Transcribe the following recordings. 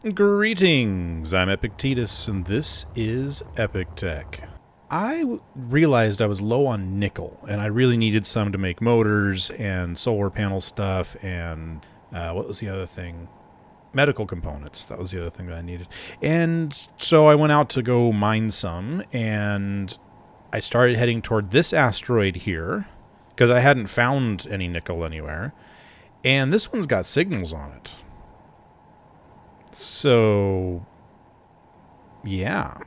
Greetings, I'm Epictetus, and this is Epic Tech. I realized I was low on nickel, and I really needed some to make motors and solar panel stuff, and what was the other thing? Medical components. That was the other thing that I needed. And so I went out to go mine some, and I started heading toward this asteroid here, because I hadn't found any nickel anywhere, and this one's got signals on it. So, yeah,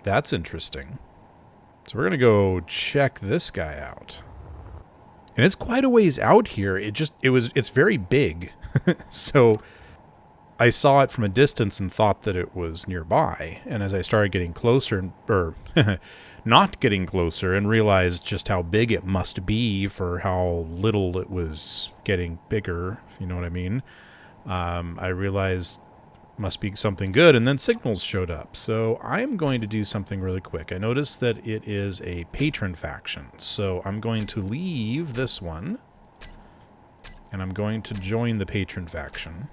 that's interesting. So we're going to go check this guy out. And it's quite a ways out here. It's very big. So I saw it from a distance and thought that it was nearby. And as I started getting closer, or not getting closer, and realized just how big it must be for how little it was getting bigger, if you know what I mean, I realized must be something good, and then signals showed up. So I am going to do something really quick. I noticed that it is a patron faction, so I'm going to leave this one, and I'm going to join the patron faction.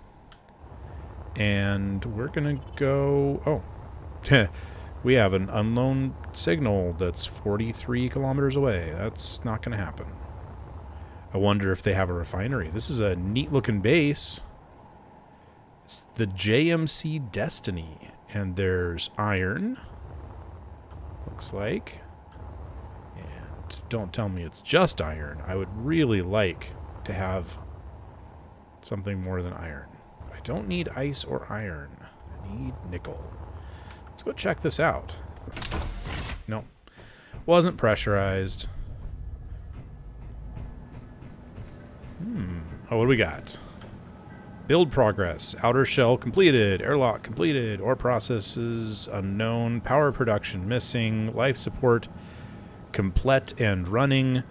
And we're gonna go... Oh, we have an unknown signal that's 43 kilometers away. That's not gonna happen. I wonder if they have a refinery. This is a neat looking base. It's the JMC Destiny, and there's iron, looks like, and don't tell me it's just iron. I would really like to have something more than iron. But I don't need ice or iron. I need nickel. Let's go check this out. No, wasn't pressurized. Oh, what do we got? Build progress. Outer shell completed. Airlock completed. Ore processes unknown. Power production missing. Life support complete and running.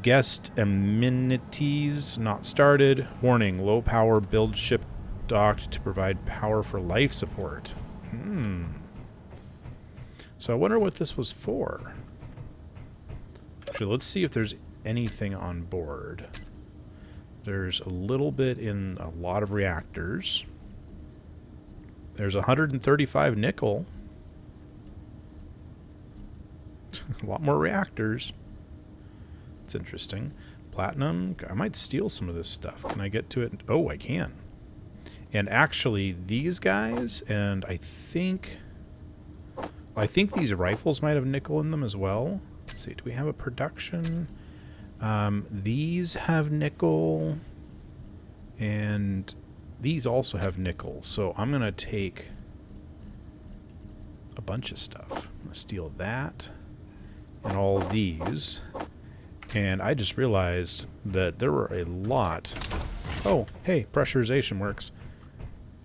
Guest amenities not started. Warning. Low power build ship docked to provide power for life support. So I wonder what this was for. Actually, let's see if there's anything on board. There's a little bit in a lot of reactors. There's 135 nickel. A lot more reactors. It's interesting. Platinum. I might steal some of this stuff. Can I get to it? Oh, I can. And actually, these guys, and I think these rifles might have nickel in them as well. Let's see, do we have a production? These have nickel, and these also have nickel. So I'm going to take a bunch of stuff. I'm going to steal that and all these. And I just realized that there were a lot. Oh, hey, pressurization works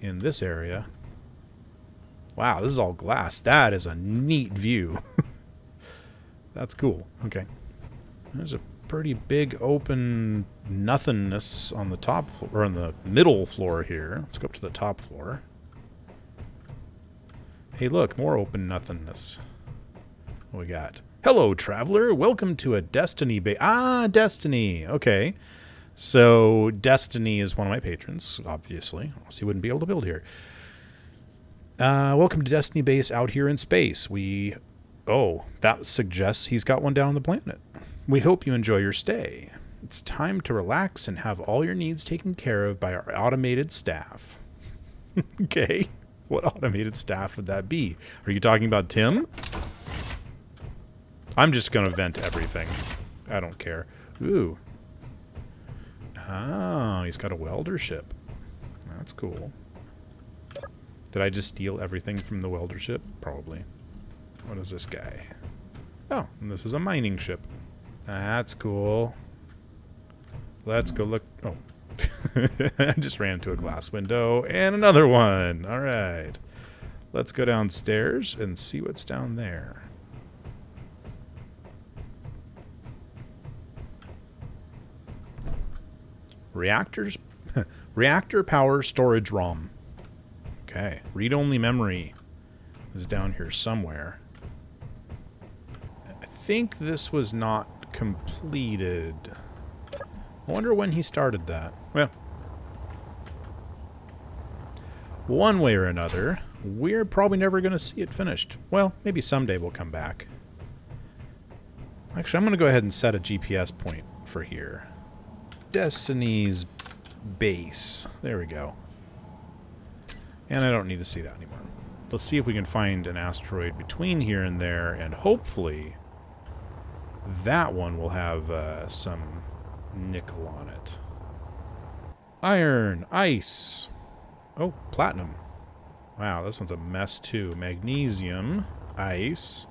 in this area. Wow, this is all glass. That is a neat view. That's cool. Okay. There's a pretty big open nothingness on the top floor, or on the middle floor here. Let's go up to the top floor. Hey, look, more open nothingness. What we got? Hello, traveler. Welcome to a Destiny base. Ah, Destiny. Okay. So, Destiny is one of my patrons, obviously. Else he wouldn't be able to build here. Welcome to Destiny base out here in space. Oh, that suggests he's got one down on the planet. We hope you enjoy your stay. It's time to relax and have all your needs taken care of by our automated staff. Okay. What automated staff would that be? Are you talking about Tim? I'm just going to vent everything. I don't care. Ooh. Oh, he's got a welder ship. That's cool. Did I just steal everything from the welder ship? Probably. What is this guy? Oh, and this is a mining ship. That's cool. Let's go look. Oh. I just ran into a glass window and another one. All right. Let's go downstairs and see what's down there. Reactors? Reactor power storage ROM. Okay. Read-only memory is down here somewhere. I think this was not completed. I wonder when he started that. Well. one way or another, we're probably never going to see it finished. Well, maybe someday we'll come back. Actually, I'm going to go ahead and set a GPS point for here. Destiny's base. There we go. And I don't need to see that anymore. Let's see if we can find an asteroid between here and there, and hopefully that one will have some nickel on it. Iron, ice. Oh, platinum. Wow, this one's a mess too. Magnesium, ice,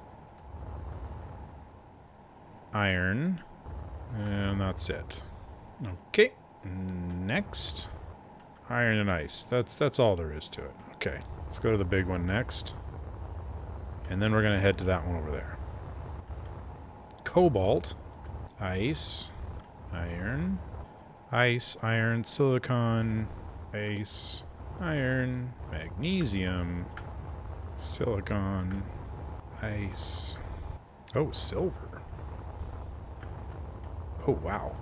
iron, and that's it. Okay, next. Iron and ice. That's all there is to it. Okay, let's go to the big one next. And then we're going to head to that one over there. Cobalt, ice, iron, ice, iron, silicon, ice, iron, magnesium, silicon, ice. Oh, silver. Oh, wow.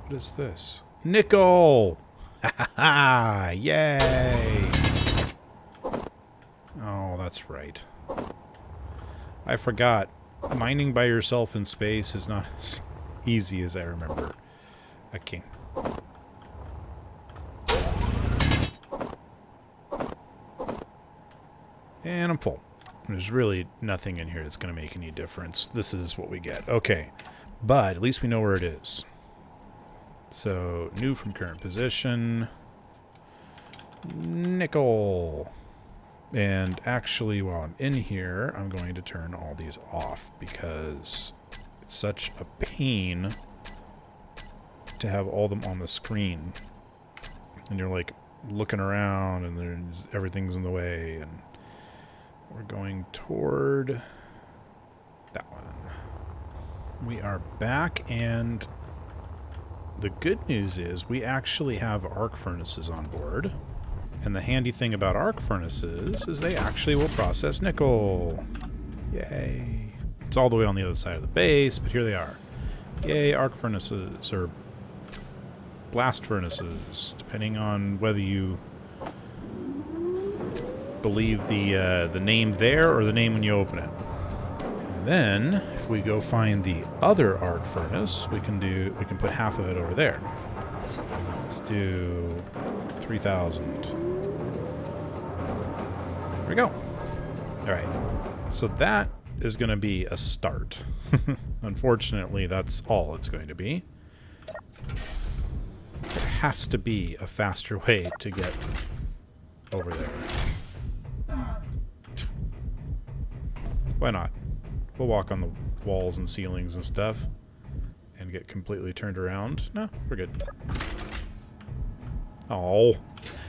What is this? Nickel! Ha ha ha! Yay! Oh, that's right. I forgot. Mining by yourself in space is not as easy as I remember. Okay. And I'm full. There's really nothing in here that's going to make any difference. This is what we get. Okay. But at least we know where it is. So, new from current position. Nickel. And actually, while I'm in here, I'm going to turn all these off because it's such a pain to have all of them on the screen. And you're like looking around and everything's in the way. And we're going toward that one. We are back, and the good news is we actually have arc furnaces on board. And the handy thing about arc furnaces is they actually will process nickel. Yay. It's all the way on the other side of the base, but here they are. Yay, arc furnaces, or blast furnaces, depending on whether you believe the name there or the name when you open it. And then, if we go find the other arc furnace, we can put half of it over there. Let's do 3,000. There we go. All right. So that is going to be a start. Unfortunately, that's all it's going to be. There has to be a faster way to get over there. Why not? We'll walk on the walls and ceilings and stuff and get completely turned around. No, we're good. Oh.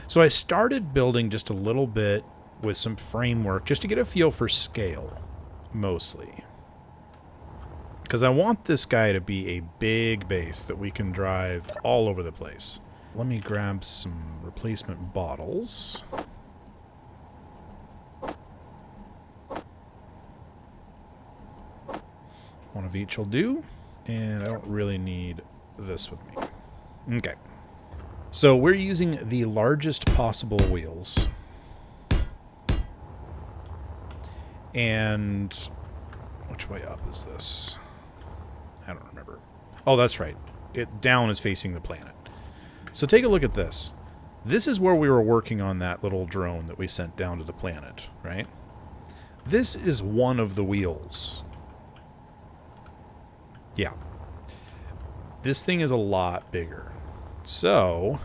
So I started building just a little bit with some framework just to get a feel for scale, mostly. Because I want this guy to be a big base that we can drive all over the place. Let me grab some replacement bottles. One of each will do. And I don't really need this with me. Okay. So we're using the largest possible wheels. And which way up is this? I don't remember. Oh, that's right. It down is facing the planet. So take a look at this. This is where we were working on that little drone that we sent down to the planet, right? This is one of the wheels. Yeah. This thing is a lot bigger. So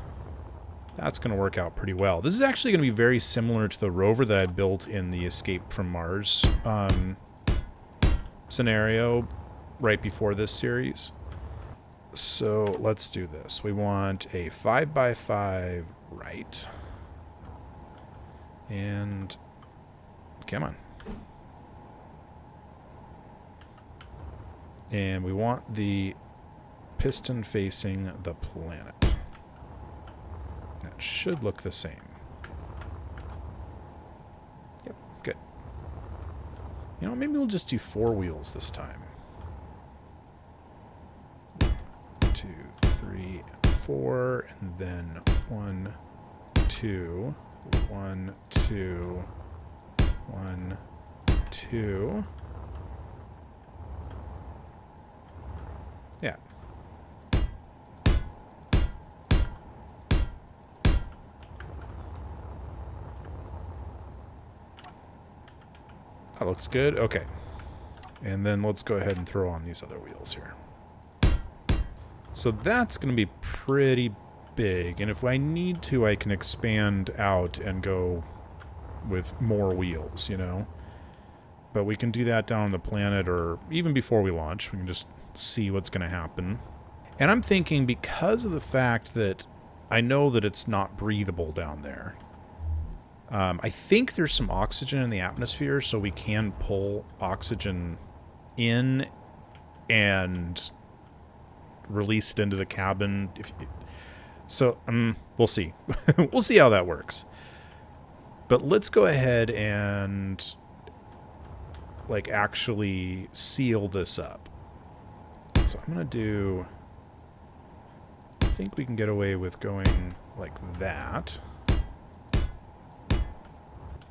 that's going to work out pretty well. This is actually going to be very similar to the rover that I built in the Escape from Mars scenario right before this series. So let's do this. We want a 5x5 right. And come on. And we want the piston facing the planet. That should look the same. Yep, good. You know, maybe we'll just do 4 wheels this time. 1, 2, 3, and 4, and then 1, 2, 1, 2, 1, 2. Yeah. That looks good. Okay. And then let's go ahead and throw on these other wheels here. So that's going to be pretty big. And if I need to, I can expand out and go with more wheels, you know. But we can do that down on the planet, or even before we launch. We can just see what's going to happen. And I'm thinking, because of the fact that I know that it's not breathable down there, I think there's some oxygen in the atmosphere, so we can pull oxygen in and release it into the cabin. So we'll see. We'll see how that works. But let's go ahead and like actually seal this up. So I'm gonna do, I think we can get away with going like that.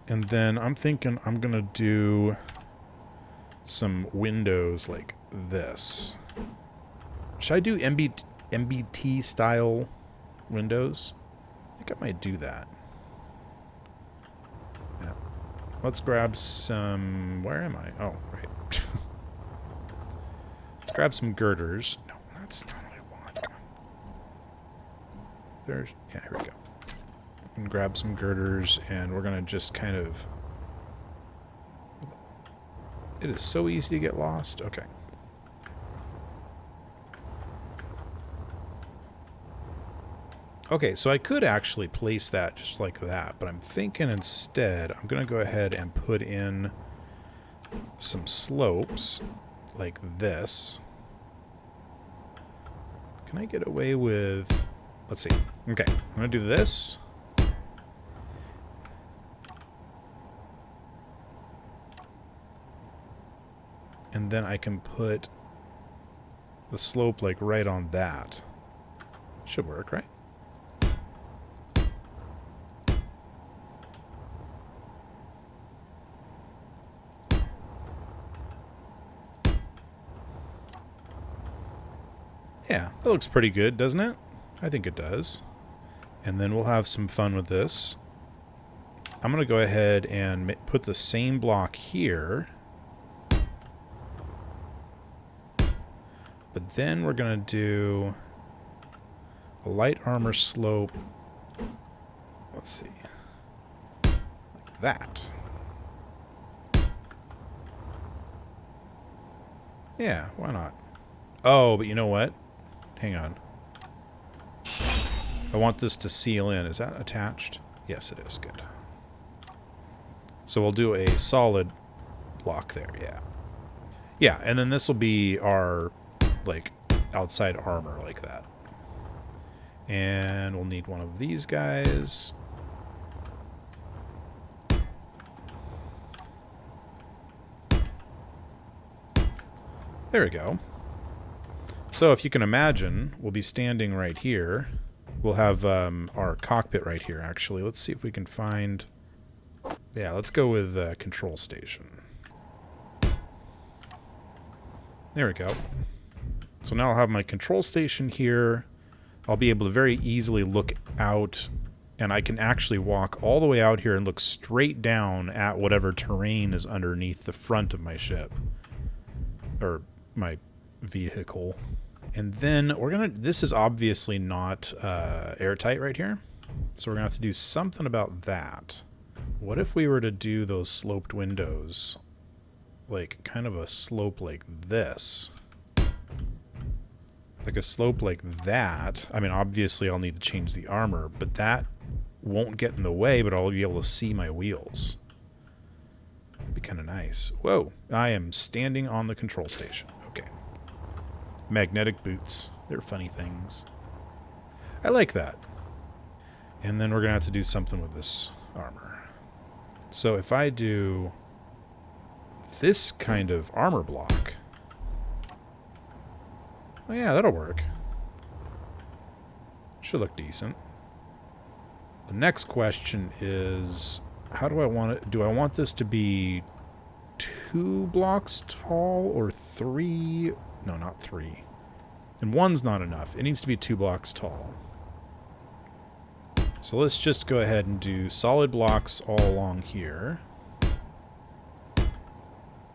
And then I'm thinking I'm gonna do some windows like this. Should I do MBT style windows? I think I might do that. Yeah. Let's grab some... Where am I? Oh, right. Let's grab some girders. No, that's not what I want. Come on. There's... Yeah, here we go. And grab some girders, and we're going to just kind of... It is so easy to get lost. Okay. Okay, so I could actually place that just like that, but I'm thinking instead I'm going to go ahead and put in some slopes like this. Can I get away with... Let's see. Okay, I'm going to do this. And then I can put the slope like right on that. Should work, right? Yeah, that looks pretty good, doesn't it? I think it does. And then we'll have some fun with this. I'm going to go ahead and put the same block here. But then we're going to do a light armor slope. Let's see. Like that. Yeah, why not? Oh, but you know what? Hang on. I want this to seal in. Is that attached? Yes, it is. Good. So we'll do a solid block there. Yeah. Yeah, and then this will be our, like, outside armor like that. And we'll need one of these guys. There we go. So if you can imagine, we'll be standing right here. We'll have our cockpit right here, actually. Let's see if we can find... Yeah, let's go with control station. There we go. So now I'll have my control station here. I'll be able to very easily look out, and I can actually walk all the way out here and look straight down at whatever terrain is underneath the front of my ship. Or my vehicle. And then we're gonna, this is obviously not airtight right here, so we're gonna have to do something about that. What if we were to do those sloped windows like kind of a slope like this, like a slope like that? I mean, obviously I'll need to change the armor, but that won't get in the way, but I'll be able to see my wheels. That'd be kind of nice. Whoa, I am standing on the control station. Okay. Magnetic boots. They're funny things. I like that. And then we're going to have to do something with this armor. So if I do this kind of armor block... Oh yeah, that'll work. Should look decent. The next question is, how do I want it? Do I want this to be 2 blocks tall or 3? No, not 3. And 1's not enough. It needs to be 2 blocks tall. So let's just go ahead and do solid blocks all along here.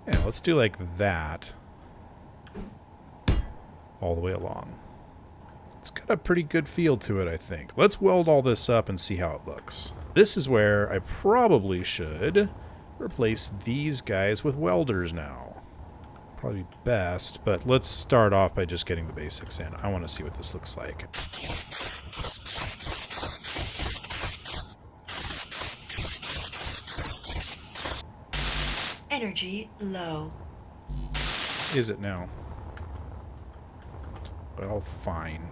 Yeah, let's do like that. All the way along. It's got a pretty good feel to it, I think. Let's weld all this up and see how it looks. This is where I probably should replace these guys with welders now. Probably best, but let's start off by just getting the basics in. I want to see what this looks like. Energy low. Is it now? Well, fine.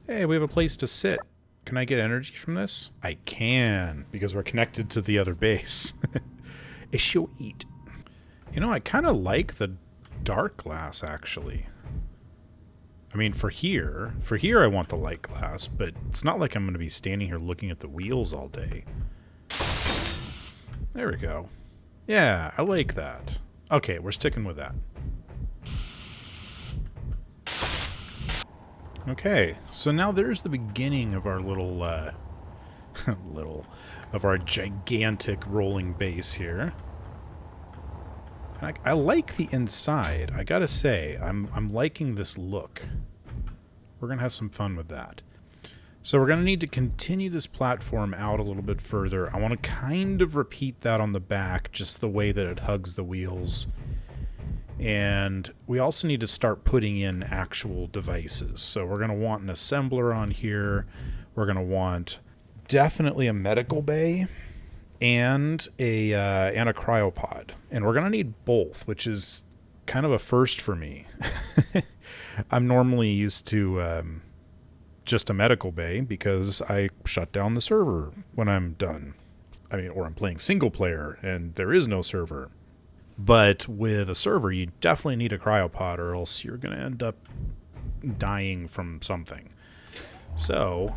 Hey, we have a place to sit. Can I get energy from this? I can, because we're connected to the other base. It shall eat. You know, I kind of like the dark glass, actually. I mean, for here I want the light glass, but it's not like I'm going to be standing here looking at the wheels all day. There we go. Yeah, I like that. Okay, we're sticking with that. Okay, so now there's the beginning of our little, of our gigantic rolling base here. And I like the inside. I gotta say, I'm liking this look. We're gonna have some fun with that. So we're gonna need to continue this platform out a little bit further. I want to kind of repeat that on the back, just the way that it hugs the wheels. And we also need to start putting in actual devices. So we're going to want an assembler on here. We're going to want definitely a medical bay and a cryopod. And we're going to need both, which is kind of a first for me. I'm normally used to just a medical bay because I shut down the server when I'm done. I mean, or I'm playing single player and there is no server. But with a server, you definitely need a cryopod or else you're going to end up dying from something. So,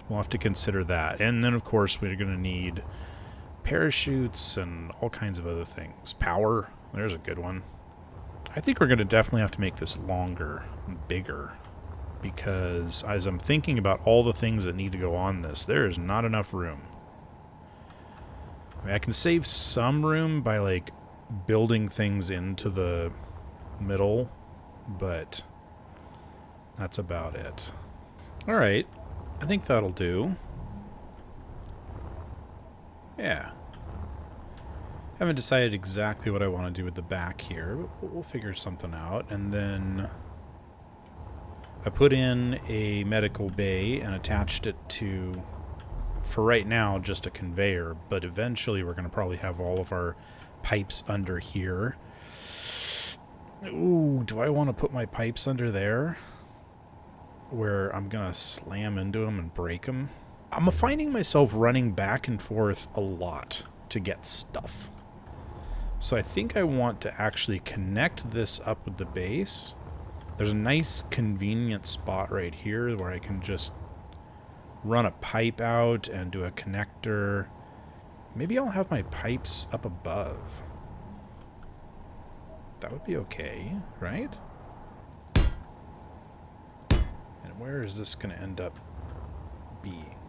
we'll have to consider that. And then, of course, we're going to need parachutes and all kinds of other things. Power, there's a good one. I think we're going to definitely have to make this longer and bigger. Because as I'm thinking about all the things that need to go on this, there is not enough room. I mean, I can save some room by, like, building things into the middle, but that's about it. Alright, I think that'll do. Yeah. Haven't decided exactly what I want to do with the back here, but we'll figure something out. And then I put in a medical bay and attached it to, for right now, just a conveyor, but eventually we're going to probably have all of our pipes under here. Ooh, do I want to put my pipes under there? Where I'm going to slam into them and break them? I'm finding myself running back and forth a lot to get stuff. So I think I want to actually connect this up with the base. There's a nice convenient spot right here where I can just run a pipe out and do a connector. Maybe I'll have my pipes up above. That would be okay, right? And where is this going to end up being?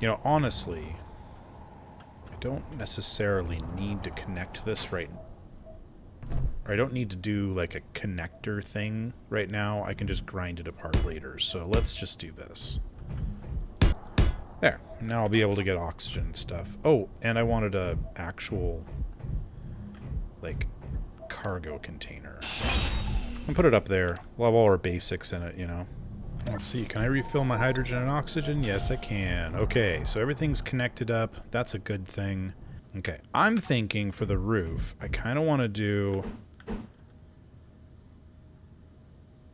You know, honestly, I don't necessarily need to connect this right now. Or I don't need to do like a connector thing right now. I can just grind it apart later. So let's just do this. There. Now I'll be able to get oxygen stuff. Oh, and I wanted a actual like cargo container. And put it up there. We'll have all our basics in it, you know. Let's see. Can I refill my hydrogen and oxygen? Yes, I can. Okay, so everything's connected up. That's a good thing. Okay, I'm thinking for the roof, I kind of want to do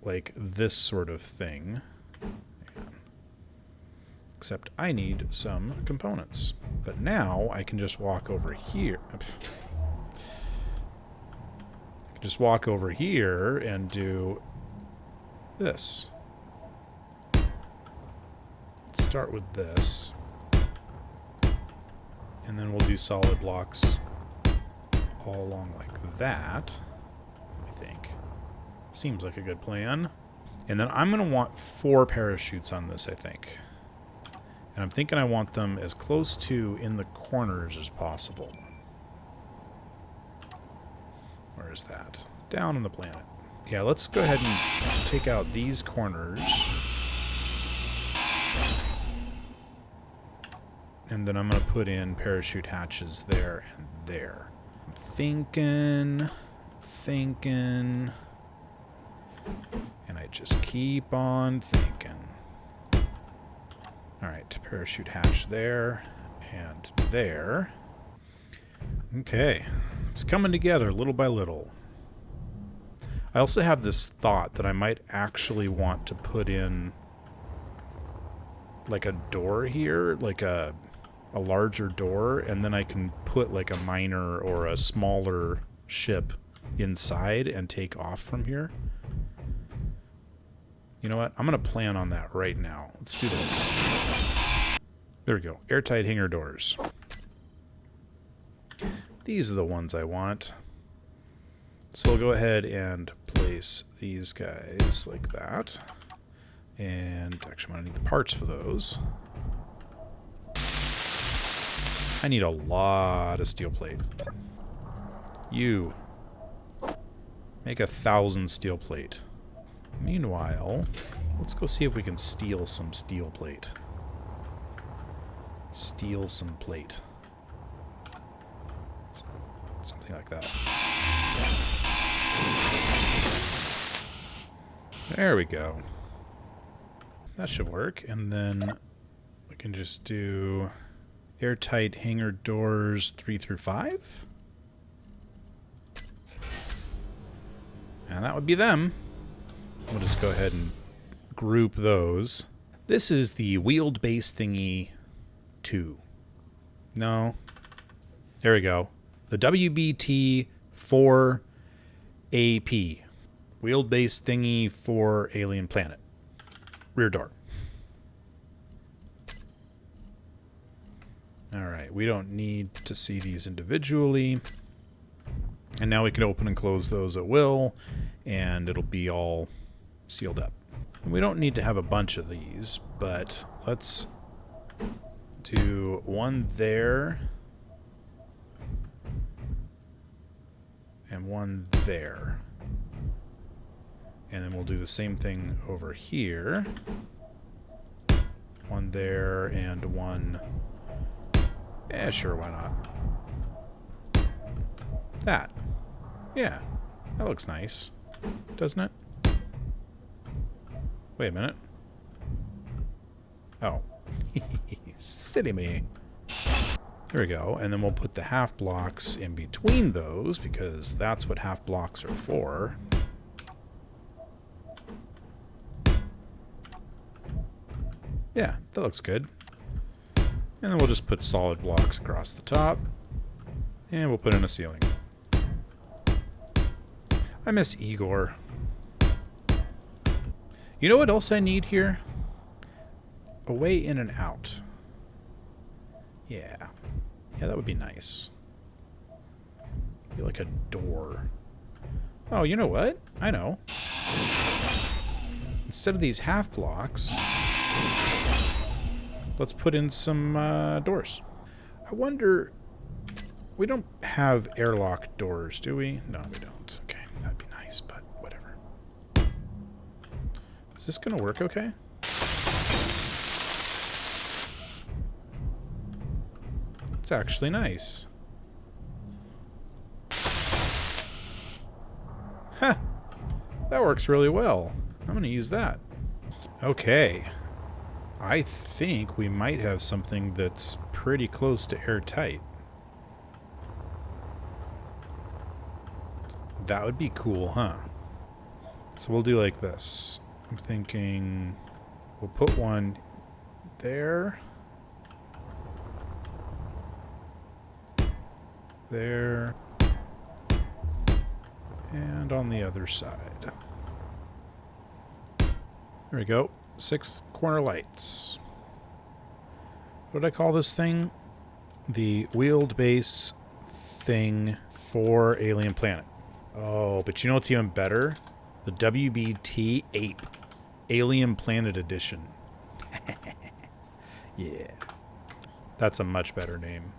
like this sort of thing. Except I need some components. But now I can just walk over here. Just walk over here and do this. Let's start with this. And then we'll do solid blocks all along like that, I think. Seems like a good plan. And then I'm going to want 4 parachutes on this, I think. And I'm thinking I want them as close to in the corners as possible. Where is that? Down on the planet. Yeah, let's go ahead and take out these corners. And then I'm going to put in parachute hatches there and there. I'm thinking. And I just keep on thinking. Alright, parachute hatch there and there. Okay, it's coming together little by little. I also have this thought that I might actually want to put in like a door here, like a larger door, and then I can put like a minor or a smaller ship inside and take off from here. You know what? I'm going to plan on that right now. Let's do this. There we go. Airtight hangar doors. These are the ones I want. So we'll go ahead and place these guys like that. And actually, I'm going to need the parts for those. I need a lot of steel plate. You. Make 1,000 steel plate. Meanwhile, let's go see if we can steal some steel plate. Steal some plate. Something like that. There we go. That should work. And then we can just do airtight hangar doors 3 through 5. And that would be them. We'll just go ahead and group those. This is the wheeled base thingy 2. No. There we go. The WBT-APE. Wheeled base thingy for alien planet. Rear door. Alright, we don't need to see these individually. And now we can open and close those at will, and it'll be all sealed up. And we don't need to have a bunch of these, but let's do one there and one there. And then we'll do the same thing over here. One there and one... Yeah, sure, why not? That. Yeah, that looks nice, doesn't it? Wait a minute. Oh. Silly me. There we go. And then we'll put the half blocks in between those, because that's what half blocks are for. Yeah, that looks good. And then we'll just put solid blocks across the top. And we'll put in a ceiling. I miss Igor. You know what else I need here? A way in and out. Yeah. Yeah, that would be nice. Be like a door. Oh, you know what? I know. Instead of these half blocks, let's put in some doors. I wonder... We don't have airlock doors, do we? No, we don't. Okay, that'd be nice, but whatever. Is this going to work okay? It's actually nice. Huh. That works really well. I'm going to use that. Okay. I think we might have something that's pretty close to airtight. That would be cool, huh? So we'll do like this. I'm thinking we'll put one there. There. And on the other side. There we go. 6 corner lights. What did I call this thing? The wheeled base thing for Alien Planet. Oh, but you know what's even better? The WBT-APE. Alien Planet Edition. Yeah. That's a much better name.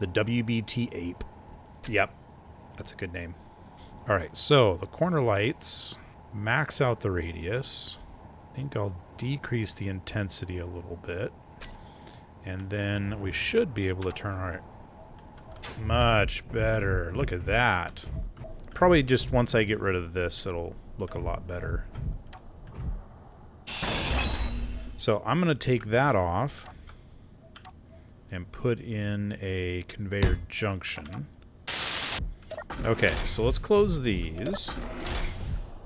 The WBT-APE. Yep. That's a good name. Alright, so the corner lights. Max out the radius. I think I'll decrease the intensity a little bit. And then we should be able to turn our... Much better. Look at that. Probably just once I get rid of this, it'll look a lot better. So I'm going to take that off and put in a conveyor junction. Okay, so let's close these.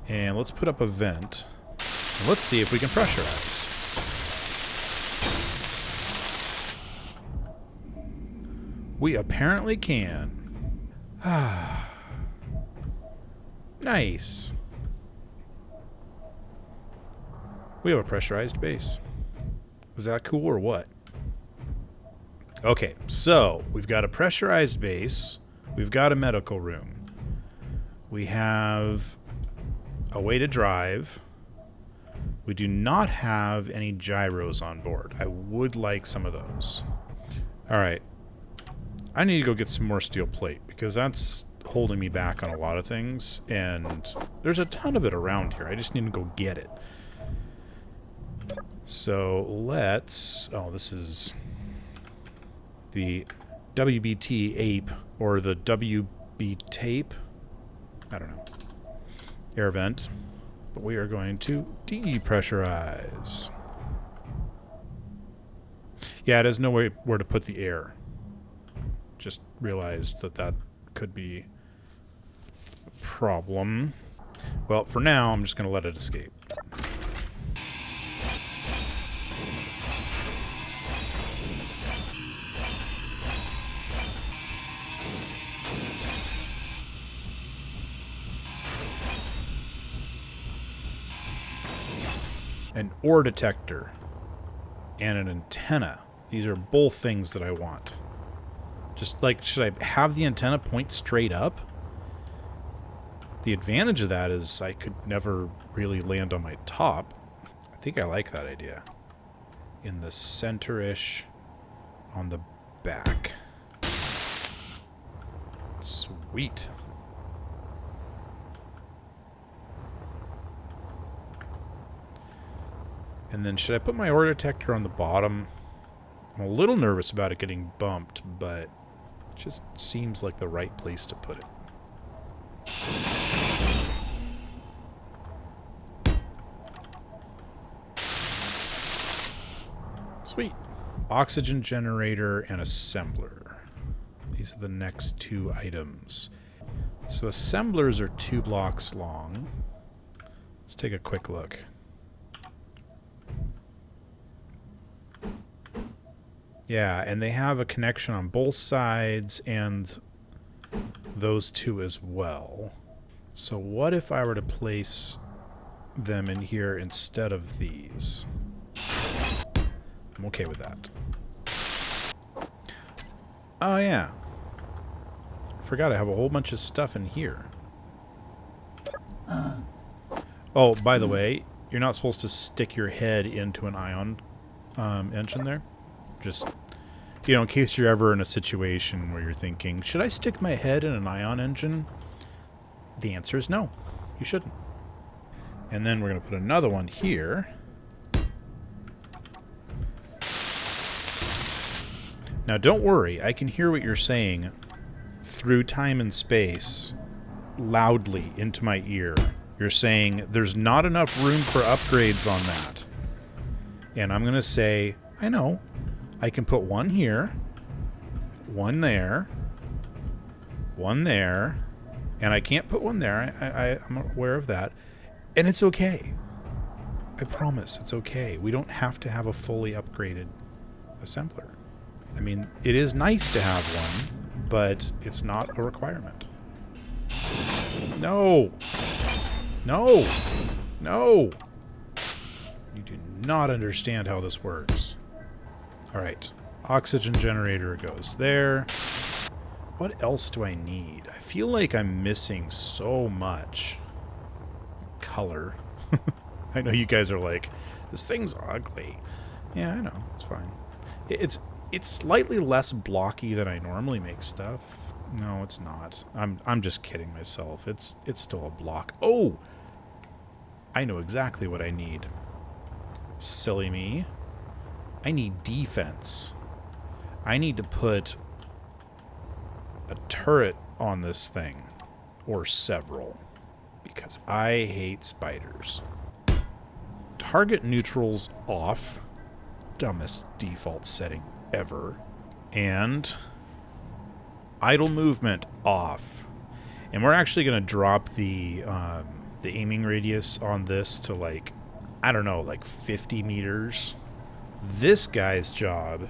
And let's put up a vent. And let's see if we can pressurize. We apparently can. Nice. We have a pressurized base. Is that cool or what? Okay, so we've got a pressurized base. We've got a medical room. We have a way to drive. We do not have any gyros on board. I would like some of those. All right. I need to go get some more steel plate because that's holding me back on a lot of things, and there's a ton of it around here. I just need to go get it. So let's... Oh, this is the WBT-APE or the WBT-APE. I don't know. Air vent. But we are going to depressurize. Yeah, it has nowhere where to put the air. Just realized that that could be a problem. Well, for now, I'm just going to let it escape. An ore detector and an antenna. These are both things that I want. Just like, should I have the antenna point straight up? The advantage of that is I could never really land on my top. I think I like that idea. In the center-ish on the back. Sweet. And then should I put my ore detector on the bottom? I'm a little nervous about it getting bumped, but it just seems like the right place to put it. Sweet. Oxygen generator and assembler. These are the next 2 items. So assemblers are 2 blocks long. Let's take a quick look. Yeah, and they have a connection on both sides and those 2 as well. So what if I were to place them in here instead of these? I'm okay with that. Oh yeah. Forgot I have a whole bunch of stuff in here. Oh, by the way, you're not supposed to stick your head into an ion engine there. Just, you know, in case you're ever in a situation where you're thinking, should I stick my head in an ion engine? The answer is no. You shouldn't. And then we're going to put another one here. Now, don't worry. I can hear what you're saying through time and space loudly into my ear. You're saying there's not enough room for upgrades on that. And I'm going to say, I know. I can put one here, one there, and I can't put one there. I'm aware of that. And it's okay. I promise, it's okay. We don't have to have a fully upgraded assembler. I mean, it is nice to have one, but it's not a requirement. No! No! No! You do not understand how this works. Alright. Oxygen generator goes there. What else do I need? I feel like I'm missing so much. Color. I know you guys are like, this thing's ugly. Yeah, I know. It's fine. It's slightly less blocky than I normally make stuff. No, it's not. I'm just kidding myself. It's still a block. Oh! I know exactly what I need. Silly me. I need defense. I need to put a turret on this thing. Or several. Because I hate spiders. Target neutrals off. Dumbest default setting ever. And idle movement off. And we're actually going to drop the aiming radius on this to like, I don't know, like 50 meters. This guy's job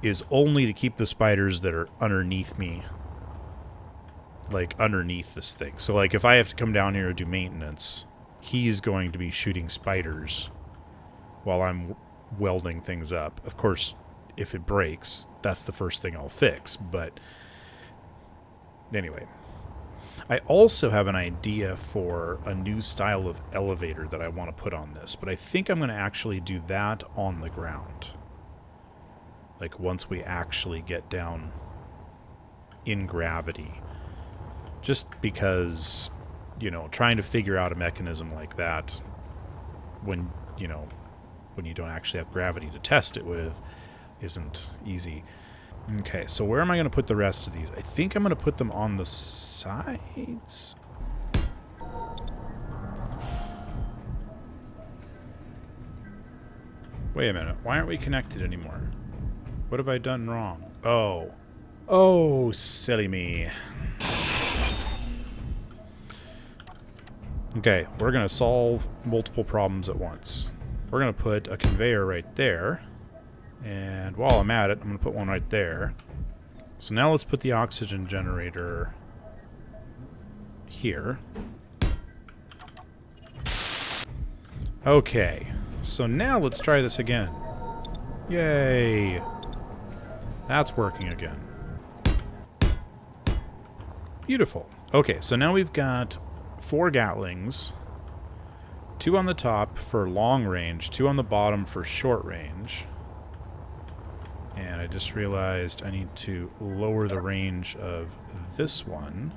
is only to keep the spiders that are underneath me, like underneath this thing. So like if I have to come down here and do maintenance, he's going to be shooting spiders while I'm welding things up. Of course, if it breaks, that's the first thing I'll fix. But anyway, I also have an idea for a new style of elevator that I want to put on this, but I think I'm going to actually do that on the ground. Like once we actually get down in gravity. Just because, you know, trying to figure out a mechanism like that when, you know, when you don't actually have gravity to test it with isn't easy. Okay, so where am I going to put the rest of these? I think I'm going to put them on the sides. Wait a minute. Why aren't we connected anymore? What have I done wrong? Oh. Oh, silly me. Okay, we're going to solve multiple problems at once. We're going to put a conveyor right there. And while I'm at it, I'm going to put one right there. So now let's put the oxygen generator here. Okay, so now let's try this again. Yay! That's working again. Beautiful. Okay, so now we've got 4 Gatlings. 2 on the top for long range, 2 on the bottom for short range. And I just realized I need to lower the range of this one.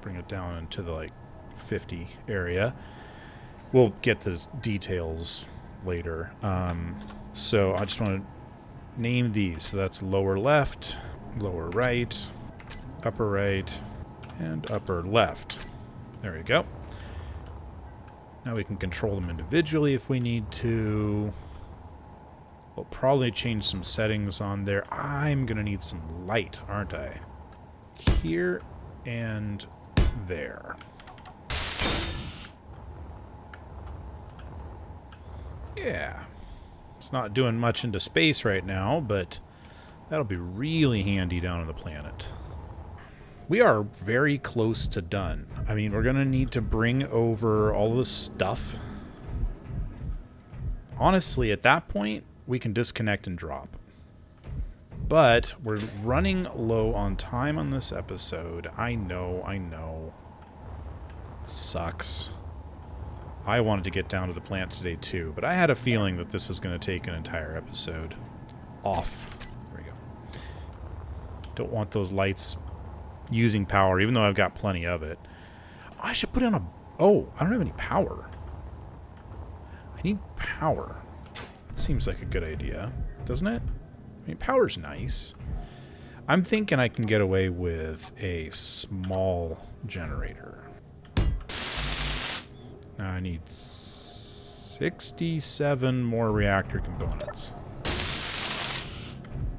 Bring it down into the, like, 50 area. We'll get the details later. So I just want to name these. So that's lower left, lower right, and upper left. There we go. Now we can control them individually if we need to. We'll probably change some settings on there. I'm going to need some light, aren't I? Here and there. Yeah. It's not doing much into space right now, but that'll be really handy down on the planet. We are very close to done. I mean, we're going to need to bring over all this stuff. Honestly, at that point, we can disconnect and drop. But we're running low on time on this episode. I know. It sucks. I wanted to get down to the plant today too, but I had a feeling that this was going to take an entire episode. Off. There we go. Don't want those lights using power, even though I've got plenty of it. I should put in a... Oh, I don't have any power. I need power. That seems like a good idea, doesn't it? I mean, power's nice. I'm thinking I can get away with a small generator. Now I need 67 more reactor components.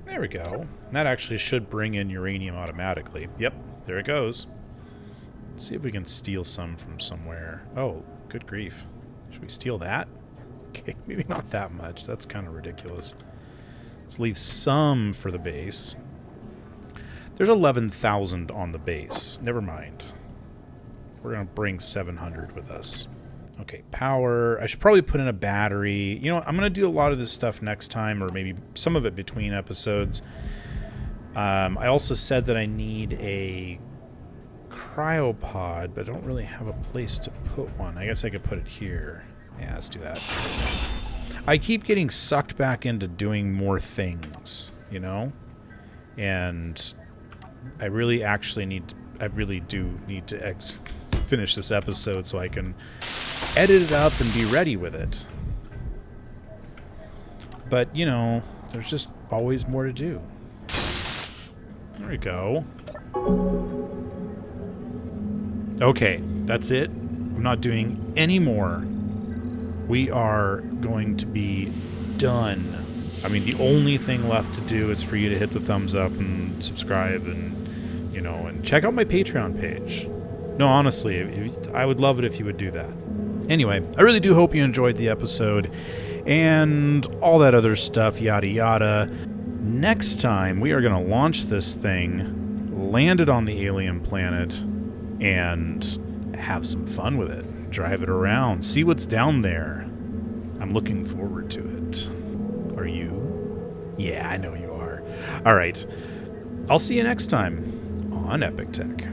There we go. That actually should bring in uranium automatically. Yep, there it goes. Let's see if we can steal some from somewhere. Oh, good grief. Should we steal that? Okay, maybe not that much. That's kind of ridiculous. Let's leave some for the base. There's 11,000 on the base. Never mind. We're going to bring 700 with us. Okay, power. I should probably put in a battery. You know what? I'm going to do a lot of this stuff next time, or maybe some of it between episodes. I also said that I need a cryopod, but I don't really have a place to put one. I guess I could put it here. Yeah, let's do that. I keep getting sucked back into doing more things, you know? And I really do need to finish this episode so I can edit it up and be ready with it. But, you know, there's just always more to do. There we go. Okay, that's it. I'm not doing any more. We are going to be done. I mean, the only thing left to do is for you to hit the thumbs up and subscribe and, you know, and check out my Patreon page. No, honestly, I would love it if you would do that. Anyway, I really do hope you enjoyed the episode and all that other stuff, yada yada. Next time, we are going to launch this thing, land it on the alien planet, and have some fun with it. Drive it around, see what's down there. I'm looking forward to it. Are you? Yeah, I know you are. All right. I'll see you next time on Epic Tech.